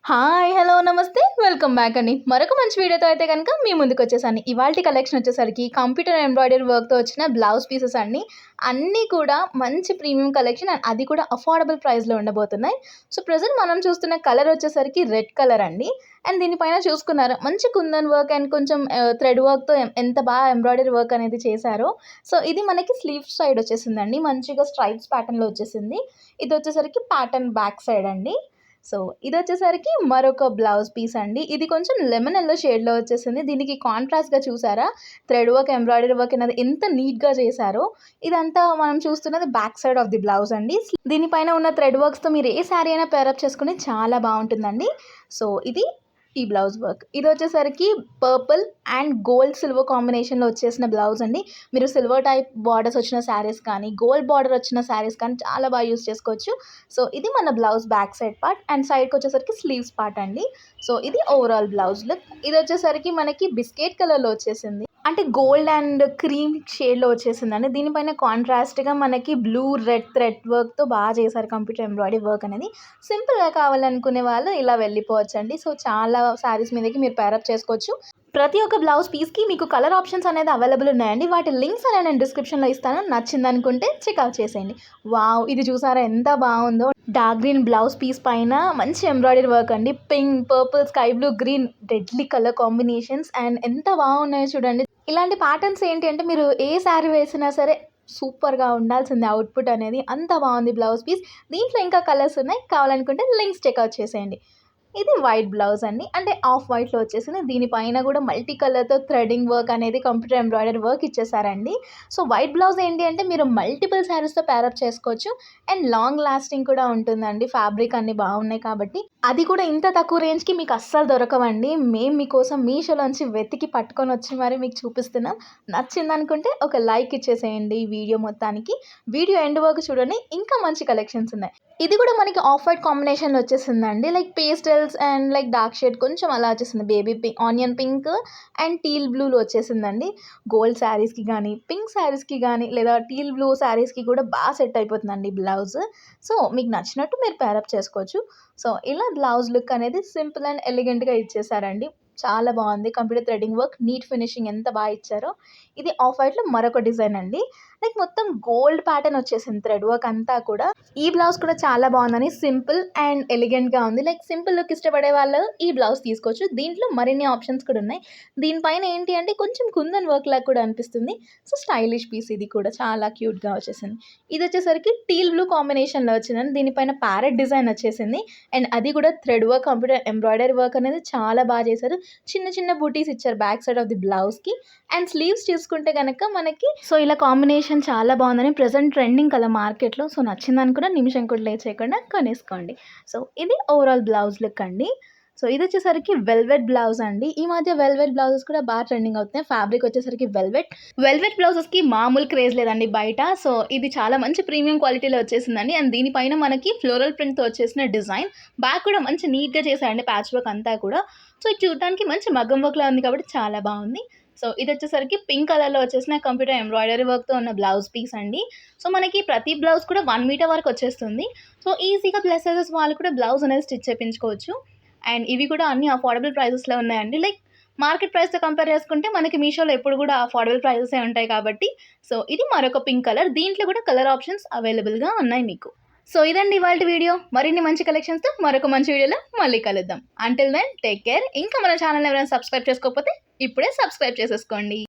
Hi! Hello! నమస్తే. Welcome back అండి. మరొక మంచి వీడియోతో అయితే గనుక మీ ముందుకొచ్చేసాను. ఇవాల్టి కలెక్షన్ వచ్చేసరికి కంప్యూటర్ ఎంబ్రాయిడరీ వర్క్‌తో వచ్చిన బ్లౌజ్ పీసెస్ అండి. అన్నీ కూడా మంచి ప్రీమియం కలెక్షన్ అండ్ అది కూడా అఫోర్డబుల్ ప్రైస్‌లో ఉండబోతున్నాయి. సో, ప్రెజెంట్ మనం చూస్తున్న కలర్ వచ్చేసరికి రెడ్ కలర్ అండి. అండ్ దీనిపైన చూసుకున్నారా మంచి కుందన్ వర్క్ అండ్ కొంచెం థ్రెడ్ వర్క్‌తో ఎంత బాగా ఎంబ్రాయిడరీ వర్క్ అనేది చేశారో. సో, ఇది మనకి స్లీవ్ సైడ్ వచ్చేసిందండి. మంచిగా స్ట్రైప్స్ ప్యాటర్న్‌లో వచ్చేసింది. ఇదొచ్చేసరికి ప్యాటర్న్ బ్యాక్ సైడ్ అండి. సో, ఇదొచ్చేసరికి మరొక బ్లౌజ్ పీస్ అండి. ఇది కొంచెం లెమన్ యెల్లో షేడ్‌లో వచ్చేసింది. దీనికి కాంట్రాస్ట్‌గా చూసారా? థ్రెడ్ వర్క్, ఎంబ్రాయిడరీ వర్క్ అనేది ఎంత నీట్‌గా చేశారో. ఇదంతా మనం చూస్తున్నది back side of the blouse అండి. దీనిపైన ఉన్న థ్రెడ్ వర్క్స్‌తో మీరు ఏ శారీ అయినా పేరప్ చేసుకొని చాలా బావుంటుందండి. సో, ఇది ఈ బ్లౌజ్ వర్క్. ఇదొచ్చేసరికి పర్పుల్ అండ్ గోల్డ్ సిల్వర్ కాంబినేషన్‌లో వచ్చేసిన బ్లౌజ్ అండి. మీరు సిల్వర్ టైప్ బార్డర్స్ వచ్చిన శారీస్ కానీ, గోల్డ్ బార్డర్ వచ్చిన శారీస్ కానీ చాలా బాగా యూజ్ చేసుకోవచ్చు. సో, ఇది మన blouse back side part and సైడ్‌కొచ్చేసరికి స్లీవ్స్ పార్ట్ అండి. సో, ఇది ఓవరాల్ బ్లౌజ్ లుక్. ఇదొచ్చేసరికి మనకి బిస్కెట్ కలర్‌లో వచ్చేసింది. అంటే గోల్డ్ అండ్ క్రీమ్ షేడ్‌లో వచ్చేసిందండి. దీనిపైన కాంట్రాస్ట్‌గా మనకి బ్లూ, రెడ్ థ్రెడ్ వర్క్‌తో బాగా చేశారు కంప్యూటర్ ఎంబ్రాయిడరీ వర్క్ అనేది. సింపుల్‌గా కావాలనుకునే వాళ్ళు ఇలా వెళ్ళిపోవచ్చండి. సో, చాలా శారీస్ మీదకి మీరు పేరప్ చేసుకోవచ్చు. ప్రతి ఒక్క బ్లౌజ్ పీస్‌కి మీకు కలర్ ఆప్షన్స్ అనేది అవైలబుల్ ఉన్నాయండి. వాటి లింక్స్ అనేవి నేను డిస్క్రిప్షన్‌లో ఇస్తాను. నచ్చిందనుకుంటే చెక్‌ఔట్ చేసేయండి. వావ్! ఇది చూసారా ఎంత బాగుందో. డార్క్ గ్రీన్ బ్లౌజ్ పీస్ పైన మంచి ఎంబ్రాయిడరీ వర్క్ అండి. Pink, purple, sky blue, green deadly colour combinations and ఎంత బాగున్నాయో చూడండి. ఇలాంటి ప్యాటర్న్స్ ఏంటి అంటే మీరు ఏ శారీ వేసినా సరే సూపర్‌గా ఉండాల్సిందే అవుట్‌పుట్ అనేది. అంత బాగుంది బ్లౌజ్ పీస్. దీంట్లో ఇంకా కలర్స్ ఉన్నాయి. కావాలనుకుంటే లింక్స్ చెక్‌ఔట్ చేసేయండి. ఇది వైట్ బ్లౌజ్ అండి. అంటే ఆఫ్ వైట్‌లో వచ్చేసింది. దీనిపైన కూడా మల్టీ కలర్‌తో థ్రెడింగ్ వర్క్ అనేది కంప్యూటర్ ఎంబ్రాయిడరీ వర్క్ ఇచ్చేసారండి. సో, వైట్ బ్లౌజ్ ఏంటి అంటే మీరు మల్టిపుల్ శారీస్‌తో పేరప్ చేసుకోవచ్చు అండ్ లాంగ్ లాస్టింగ్ కూడా ఉంటుందండి. ఫ్యాబ్రిక్ అన్నీ బాగున్నాయి కాబట్టి. అది కూడా ఇంత తక్కువ రేంజ్‌కి మీకు అస్సలు దొరకవండి. మేము మీకోసం మీషోలోంచి వెతికి పట్టుకొని వచ్చి మరి మీకు చూపిస్తున్నాం. నచ్చిందనుకుంటే ఒక లైక్ ఇచ్చేసేయండి ఈ వీడియో మొత్తానికి. వీడియో ఎండ్ వరకు చూడండి. ఇంకా మంచి కలెక్షన్స్ ఉన్నాయి. ఇది కూడా మనకి ఆఫ్ వైట్ కాంబినేషన్‌లో వచ్చేసిందండి. Like pastels and like dark shade కొంచెం అలా వచ్చేసింది. Baby pink, onion pink and teal బ్లూలో వచ్చేసిందండి. గోల్డ్ శారీస్‌కి గానీ, పింక్ శారీస్‌కి గానీ లేదా టీల్ బ్లూ శారీస్‌కి కూడా బాగా సెట్ అయిపోతుందండి బ్లౌజ్. సో, మీకు నచ్చినట్టు మీరు పేరప్ చేసుకోవచ్చు. సో, ఇలా బ్లౌజ్ లుక్ అనేది సింపుల్ అండ్ ఎలిగెంట్‌గా ఇచ్చేసారండి. చాలా బాగుంది. Computer threading work, neat finishing ఎంత బాగా ఇచ్చారో. ఇది ఆఫ్ వైట్‌లో మరొక డిజైన్ అండి. లైక్ మొత్తం గోల్డ్ ప్యాటర్న్ వచ్చేసింది థ్రెడ్ వర్క్ అంతా కూడా. ఈ బ్లౌజ్ కూడా చాలా బాగుందని సింపుల్ అండ్ ఎలిగెంట్‌గా ఉంది. లైక్ సింపుల్ లుక్ ఇష్టపడే వాళ్ళు ఈ బ్లౌజ్ తీసుకోవచ్చు. దీంట్లో మరిన్ని ఆప్షన్స్ కూడా ఉన్నాయి. దీనిపైన ఏంటి అంటే కొంచెం కుందన్ వర్క్ లాగా కూడా అనిపిస్తుంది. సో, స్టైలిష్ పీస్ ఇది కూడా చాలా క్యూట్‌గా వచ్చేసింది. ఇది వచ్చేసరికి టీల్ బ్లూ కాంబినేషన్‌లో వచ్చిందండి. దీనిపైన ప్యారెట్ డిజైన్ వచ్చేసింది అండ్ అది కూడా thread work, computer embroidery work అనేది చాలా బాగా చేశారు. చిన్న చిన్న బూటీస్ ఇచ్చారు బ్యాక్ సైడ్ ఆఫ్ ది బ్లౌజ్‌కి అండ్ స్లీవ్స్ చూసుకుంటే గనక మనకి సో, ఇలా కాంబినేషన్ చాలా బాగుందని ప్రెజెంట్ ట్రెండింగ్ కలర్ మార్కెట్‌లో. సో, నచ్చిందని కూడా నిమిషం కూడా లేట్ చేయకుండా కొనేసుకోండి. సో, ఇది ఓవరాల్ బ్లౌజ్ లుక్ అండి. సో, ఇదొచ్చేసరికి వెల్వెట్ బ్లౌజ్ అండి. ఈ మధ్య వెల్వెట్ బ్లౌజెస్ కూడా బాగా ట్రెండింగ్ అవుతున్నాయి. ఫ్యాబ్రిక్ వచ్చేసరికి వెల్వెట్. వెల్వెట్ బ్లౌజెస్‌కి మామూలు క్రేజ్ లేదండి బయట. సో, ఇది చాలా మంచి ప్రీమియం క్వాలిటీలో వచ్చేసిందండి. అండ్ దీనిపైన మనకి ఫ్లోరల్ ప్రింట్‌తో వచ్చేసిన డిజైన్. బ్యాక్ కూడా మంచి నీట్‌గా చేశారండి ప్యాచ్ వర్క్ అంతా కూడా. సో, ఇది చూడడానికి మంచి మగ్గం వర్క్‌లా ఉంది కాబట్టి చాలా బాగుంది. సో, ఇదొచ్చేసరికి పింక్ కలర్‌లో వచ్చేసిన కంప్యూటర్ ఎంబ్రాయిడరీ వర్క్‌తో ఉన్న బ్లౌజ్ పీస్ అండి. సో, మనకి ప్రతి బ్లౌజ్ కూడా 1 మీటర్ వరకు వచ్చేస్తుంది. సో, ఈజీగా ప్లస్ సైజెస్ వాళ్ళు కూడా బ్లౌజ్ అనేది స్టిచ్ చేపించుకోవచ్చు. అండ్ ఇవి కూడా అన్ని అఫోర్డబుల్ ప్రైసెస్‌లో ఉన్నాయండి. లైక్ మార్కెట్ ప్రైస్‌తో కంపేర్ చేసుకుంటే మనకి మీషోలో ఎప్పుడు కూడా అఫోర్డబుల్ ప్రైసెసే ఉంటాయి కాబట్టి. సో, ఇది మరొక పింక్ కలర్. దీంట్లో కూడా కలర్ ఆప్షన్స్ అవైలబుల్‌గా ఉన్నాయి మీకు. సో, ఇదండి ఇవాల్టి వీడియో. మరిన్ని మంచి కలెక్షన్స్‌తో మరొక మంచి వీడియోలో మళ్ళీ కలుద్దాం. Until then take care. ఇంకా మన ఛానల్‌ని ఎవరైనా సబ్స్క్రైబ్ చేసుకోకపోతే ఇప్పుడే సబ్స్క్రైబ్ చేసేసుకోండి.